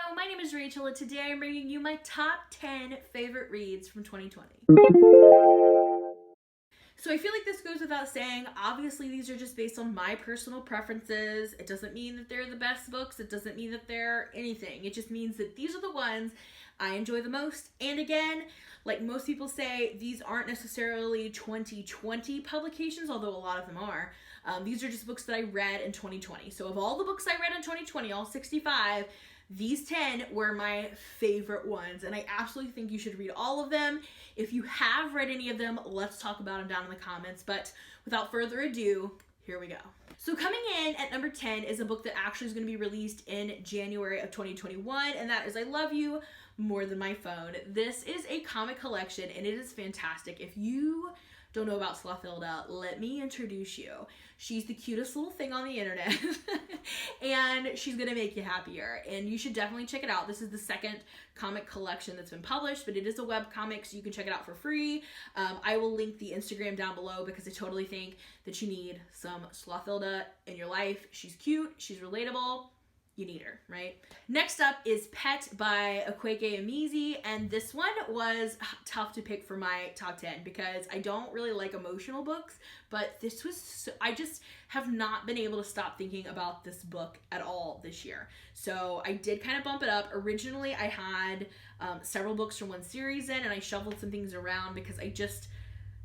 Hello, my name is Rachel, and today I'm bringing you my top 10 favorite reads from 2020. So I feel like this goes without saying. Obviously, these are just based on my personal preferences. It doesn't mean that they're the best books. It doesn't mean that they're anything. It just means that these are the ones I enjoy the most. And again, like most people say, these aren't necessarily 2020 publications, although a lot of them are. These are just books that I read in 2020. So of all the books I read in 2020, all 65, these 10 were my favorite ones, and I absolutely think you should read all of them. If you have read any of them, let's talk about them down in the comments. But without further ado, here we go. So coming in at number 10 is a book that actually is going to be released in January of 2021, and that is I Love You More Than My Phone. This is a comic collection, and it is fantastic. If you don't know about Slothilda, let me introduce you. She's the cutest little thing on the internet and she's gonna make you happier, and you should definitely check it out. This is the second comic collection that's been published, but it is a web comic, so you can check it out for free. I will link the Instagram down below because I totally think that you need some Slothilda in your life. She's cute, she's relatable. You need her, right? Next up is Pet by Akwaeke Emezi, and this one was tough to pick for my top 10 because I don't really like emotional books, but this was I just have not been able to stop thinking about this book at all this year. So I did kind of bump it up. Originally, I had several books from one series in, and I shuffled some things around because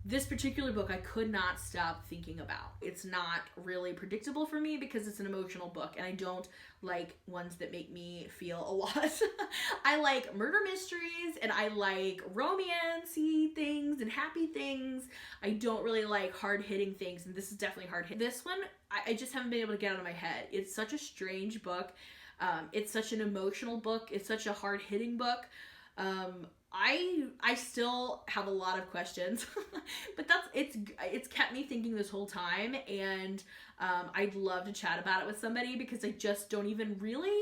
this particular book I could not stop thinking about. It's not really predictable for me because it's an emotional book, and I don't like ones that make me feel a lot. I like murder mysteries, and I like romance-y things and happy things. I don't really like hard-hitting things, and this is definitely hard-hitting. This one, I just haven't been able to get out of my head. It's such a strange book. It's such an emotional book. It's such a hard-hitting book. I still have a lot of questions, but it's kept me thinking this whole time, and I'd love to chat about it with somebody because I just don't even really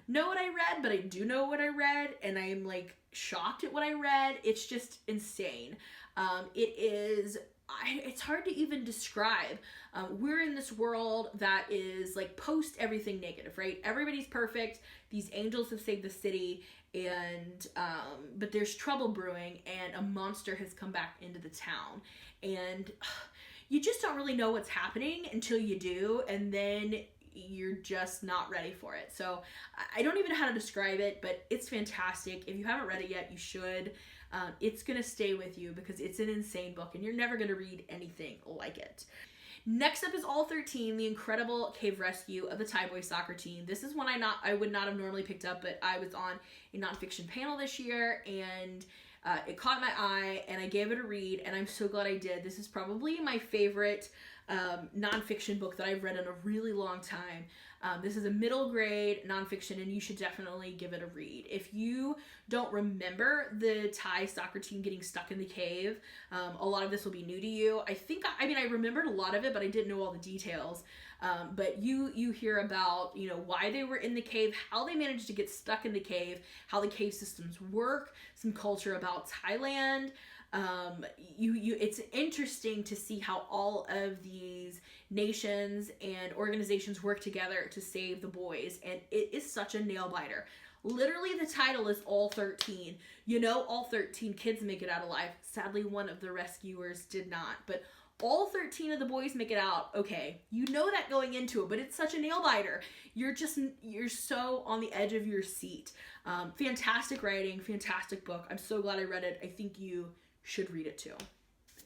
know what I read, but I do know what I read, and I'm like shocked at what I read. It's just insane. It's hard to even describe. We're in this world that is like post everything negative, right? Everybody's perfect. These angels have saved the city, and but there's trouble brewing, and a monster has come back into the town, and you just don't really know what's happening until you do, and then you're just not ready for it. So I don't even know how to describe it, but it's fantastic. If you haven't read it yet, you should. It's gonna stay with you because it's an insane book, and you're never gonna read anything like it. Next up is All 13, The Incredible Cave Rescue of the Thai Boy Soccer Team. This is one I would not have normally picked up, but I was on a nonfiction panel this year, and it caught my eye, and I gave it a read, and I'm so glad I did. This is probably my favorite nonfiction book that I've read in a really long time. This is a middle grade nonfiction, and you should definitely give it a read. If you don't remember the Thai soccer team getting stuck in the cave, a lot of this will be new to you. I remembered a lot of it, but I didn't know all the details. But you hear about, why they were in the cave, how they managed to get stuck in the cave, how the cave systems work, some culture about Thailand. It's interesting to see how all of these nations and organizations work together to save the boys, and it is such a nail biter. Literally, the title is All 13. All 13 kids make it out alive. Sadly, one of the rescuers did not, but all 13 of the boys make it out. Okay, you know that going into it, but it's such a nail biter. You're so on the edge of your seat. Fantastic writing, fantastic book. I'm so glad I read it. I think you should read it too.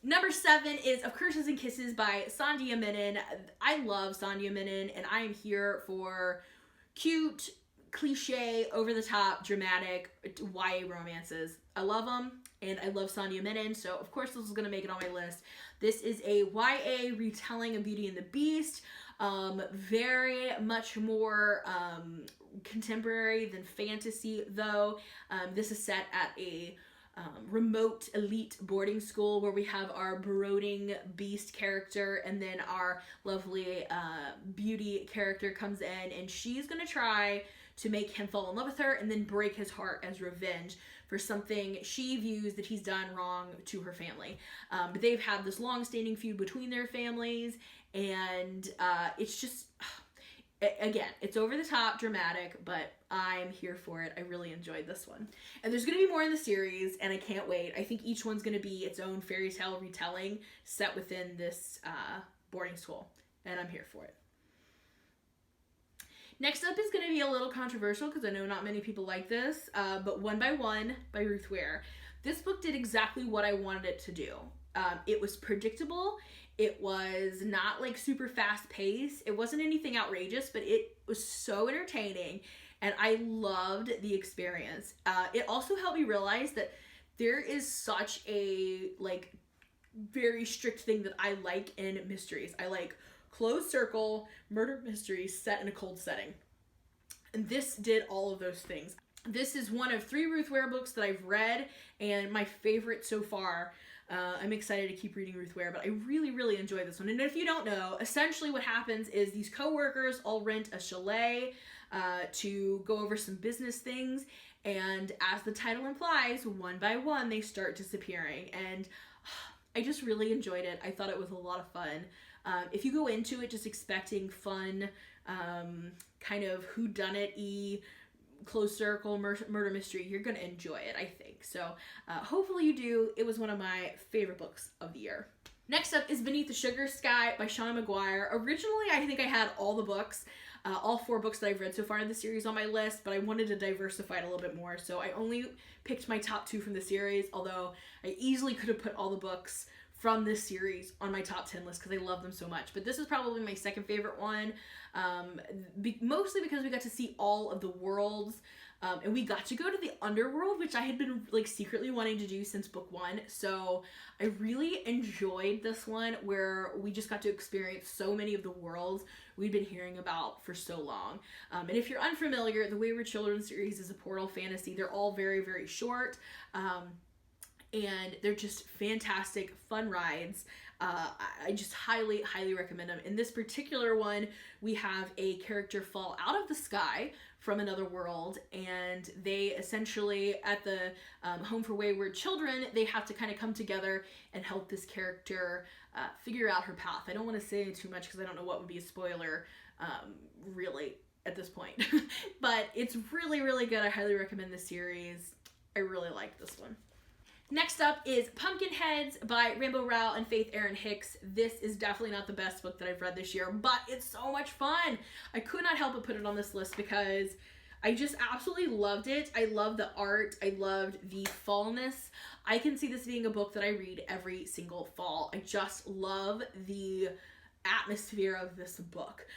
Number 7 is Of Curses and Kisses by Sandhya Menon. I love Sandhya Menon, and I am here for cute, cliche, over-the-top, dramatic YA romances. I love them, and I love Sandhya Menon, so of course this is going to make it on my list. This is a YA retelling of Beauty and the Beast, very much more contemporary than fantasy, though. This is set at a remote elite boarding school where we have our brooding beast character, and then our lovely beauty character comes in, and she's gonna try to make him fall in love with her and then break his heart as revenge for something she views that he's done wrong to her family. But they've had this long-standing feud between their families, and it's just Again, it's over the top, dramatic, but I'm here for it. I really enjoyed this one. And there's going to be more in the series, and I can't wait. I think each one's going to be its own fairy tale retelling set within this boarding school, and I'm here for it. Next up is going to be a little controversial because I know not many people like this, but One by One by Ruth Ware. This book did exactly what I wanted it to do. It was predictable. It was not like super fast paced. It wasn't anything outrageous, but it was so entertaining, and I loved the experience. It also helped me realize that there is such a like very strict thing that I like in mysteries. I like closed circle murder mysteries set in a cold setting, and this did all of those things. This is one of 3 Ruth Ware books that I've read, and my favorite so far. I'm excited to keep reading Ruth Ware, but I really, really enjoy this one. And if you don't know, essentially what happens is these co-workers all rent a chalet to go over some business things, and as the title implies, one by one they start disappearing, and I just really enjoyed it. I thought it was a lot of fun. If you go into it just expecting fun, kind of whodunit-y, closed circle murder mystery, you're gonna enjoy it, I think. So hopefully you do. It was one of my favorite books of the year. Next up is Beneath the Sugar Sky by Shauna Maguire. Originally, I think I had all the books, all 4 books that I've read so far in the series on my list, but I wanted to diversify it a little bit more, so I only picked my top 2 from the series, although I easily could have put all the books from this series on my top 10 list because I love them so much. But this is probably my second favorite one, mostly because we got to see all of the worlds, and we got to go to the underworld, which I had been like secretly wanting to do since book 1. So I really enjoyed this one where we just got to experience so many of the worlds we've been hearing about for so long. And if you're unfamiliar, the Wayward Children series is a portal fantasy. They're all very, very short. And they're just fantastic, fun rides. I just highly, highly recommend them. In this particular one, we have a character fall out of the sky from another world, and they essentially, at the Home for Wayward Children, they have to kind of come together and help this character figure out her path. I don't want to say too much because I don't know what would be a spoiler, really, at this point. But it's really, really good. I highly recommend this series. I really like this one. Next up is Pumpkinheads by Rambo Rao and Faith Erin Hicks. This is definitely not the best book that I've read this year, but it's so much fun. I could not help but put it on this list because I just absolutely loved it. I love the art. I loved the fallness. I can see this being a book that I read every single fall. I just love the atmosphere of this book.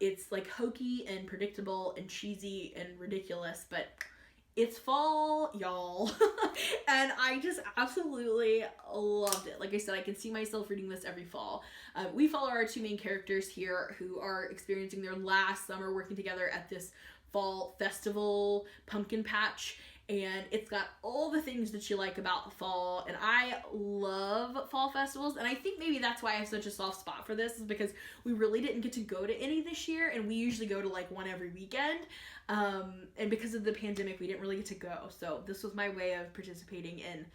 It's like hokey and predictable and cheesy and ridiculous, but it's fall, y'all. And I just absolutely loved it. Like I said, I can see myself reading this every fall. We follow our 2 main characters here who are experiencing their last summer working together at this fall festival pumpkin patch. And it's got all the things that you like about fall. And I love fall festivals. And I think maybe that's why I have such a soft spot for this, is because we really didn't get to go to any this year. And we usually go to like one every weekend. And because of the pandemic, we didn't really get to go. So this was my way of participating in,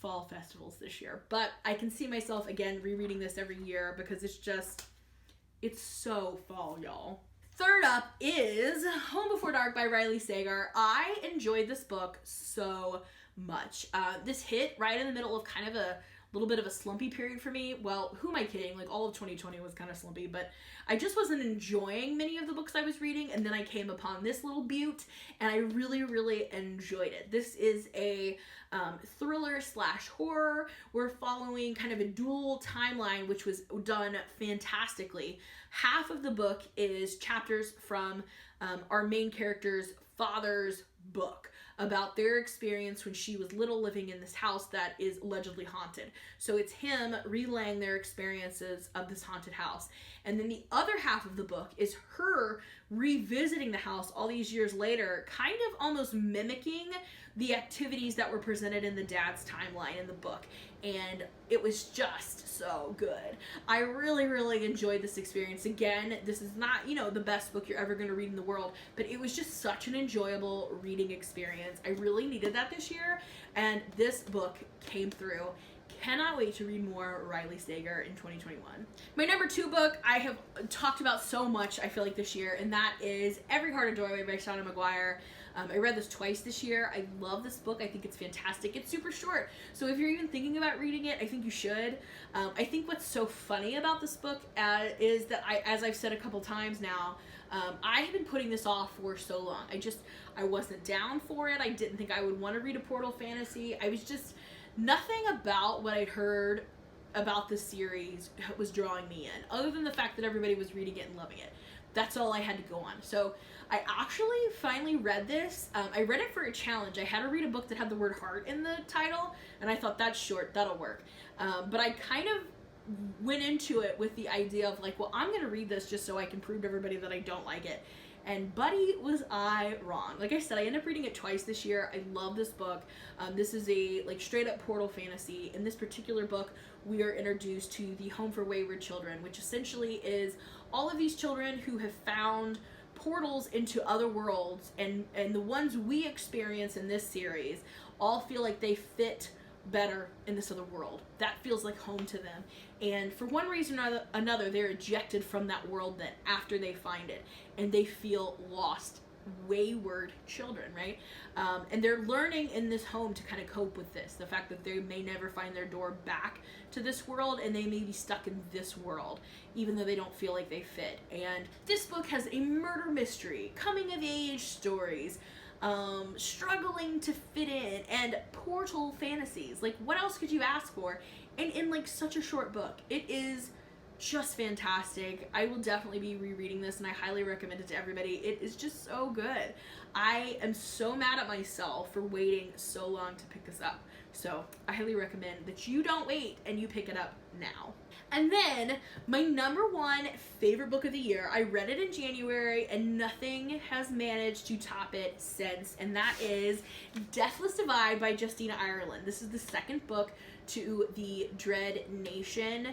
fall festivals this year. But I can see myself, again, rereading this every year because it's so fall, y'all. Third up is Home Before Dark by Riley Sagar. I enjoyed this book so much. This hit right in the middle of kind of a little bit of a slumpy period for me. Well, who am I kidding? Like, all of 2020 was kind of slumpy, but I just wasn't enjoying many of the books I was reading, and then I came upon this little beaut, and I really, really enjoyed it. This is a thriller / horror. We're following kind of a dual timeline, which was done fantastically. Half of the book is chapters from our main character's father's book about their experience when she was little living in this house that is allegedly haunted. So it's him relaying their experiences of this haunted house. And then the other half of the book is her revisiting the house all these years later, kind of almost mimicking the activities that were presented in the dad's timeline in the book. And it was just so good. I really, really enjoyed this experience. Again, this is not, the best book you're ever going to read in the world, but it was just such an enjoyable reading experience. I really needed that this year, and this book came through, cannot wait to read more Riley Sager in 2021. My number 2 book I have talked about so much, I feel like, this year, and that is Every Heart a Doorway by Shauna Maguire. I read this twice this year. I love this book. I think it's fantastic. It's super short, so if you're even thinking about reading it, I think you should. I think what's so funny about this book is that as I've said a couple times now, I have been putting this off for so long. I wasn't down for it. I didn't think I would want to read a portal fantasy. I was just, nothing about what I'd heard about this series was drawing me in, other than the fact that everybody was reading it and loving it. That's all I had to go on. So I actually finally read this. I read it for a challenge. I had to read a book that had the word heart in the title, and I thought, that's short, that'll work. But I kind of went into it with the idea of like, well, I'm going to read this just so I can prove to everybody that I don't like it. And buddy, was I wrong. Like I said, I ended up reading it twice this year. I love this book. This is a like straight up portal fantasy. In this particular book, we are introduced to the Home for Wayward Children, which essentially is all of these children who have found portals into other worlds, and the ones we experience in this series all feel like they fit better in this other world. That feels like home to them. And for one reason or another, they're ejected from that world then after they find it, and they feel lost, wayward children, right? And they're learning in this home to kind of cope with this, the fact that they may never find their door back to this world, and they may be stuck in this world even though they don't feel like they fit. And this book has a murder mystery, coming of age stories, struggling to fit in, and portal fantasies. Like, what else could you ask for? And in like such a short book, it is just fantastic. I will definitely be rereading this, and I highly recommend it to everybody. It is just so good. I am so mad at myself for waiting so long to pick this up. So I highly recommend that you don't wait and you pick it up now. And then my number 1 favorite book of the year, I read it in January and nothing has managed to top it since, and that is Deathless Divide by Justina Ireland. This is the second book to the Dread Nation,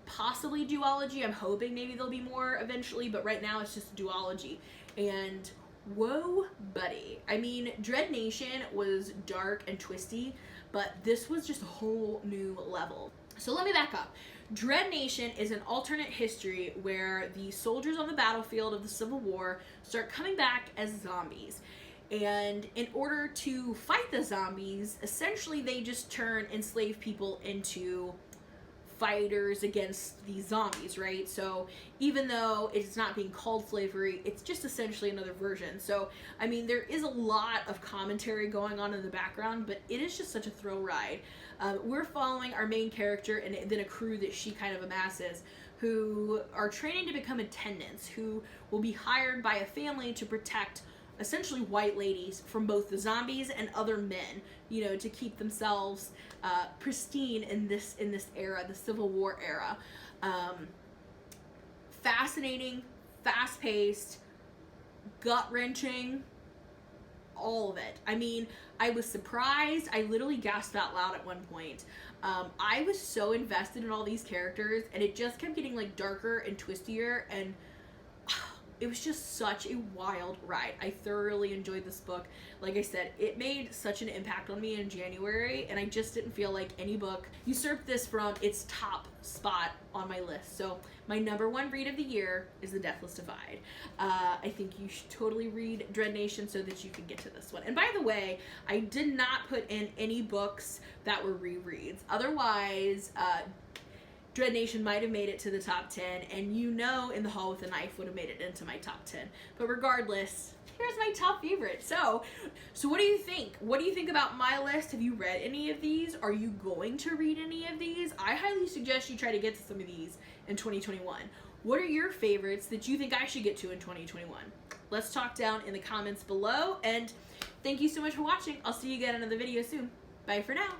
possibly duology. I'm hoping maybe there'll be more eventually, but right now it's just a duology. And whoa, buddy. I mean, Dread Nation was dark and twisty, but this was just a whole new level. So let me back up. Dread Nation is an alternate history where the soldiers on the battlefield of the Civil War start coming back as zombies. And in order to fight the zombies, essentially they just turn enslaved people into fighters against these zombies, right? So even though it's not being called slavery, it's just essentially another version. So, I mean, there is a lot of commentary going on in the background, but it is just such a thrill ride. We're following our main character and then a crew that she kind of amasses, who are training to become attendants, who will be hired by a family to protect essentially white ladies from both the zombies and other men, you know, to keep themselves pristine in this era, the Civil War era. Fascinating, fast-paced, gut-wrenching, all of it. I mean, I was surprised. I literally gasped out loud at one point. I was so invested in all these characters, and it just kept getting like darker and twistier, and it was just such a wild ride. I thoroughly enjoyed this book. Like I said, it made such an impact on me in January, and I just didn't feel like any book usurped this from its top spot on my list. So my number 1 read of the year is The Deathless Divide. I think you should totally read Dread Nation so that you can get to this one. And by the way, I did not put in any books that were rereads. Otherwise, Dread Nation might have made it to the top 10, and you know In the Hall with a Knife would have made it into my top 10. But regardless, here's my top favorite. So what do you think? What do you think about my list? Have you read any of these? Are you going to read any of these? I highly suggest you try to get to some of these in 2021. What are your favorites that you think I should get to in 2021? Let's talk down in the comments below, and thank you so much for watching. I'll see you again in another video soon. Bye for now.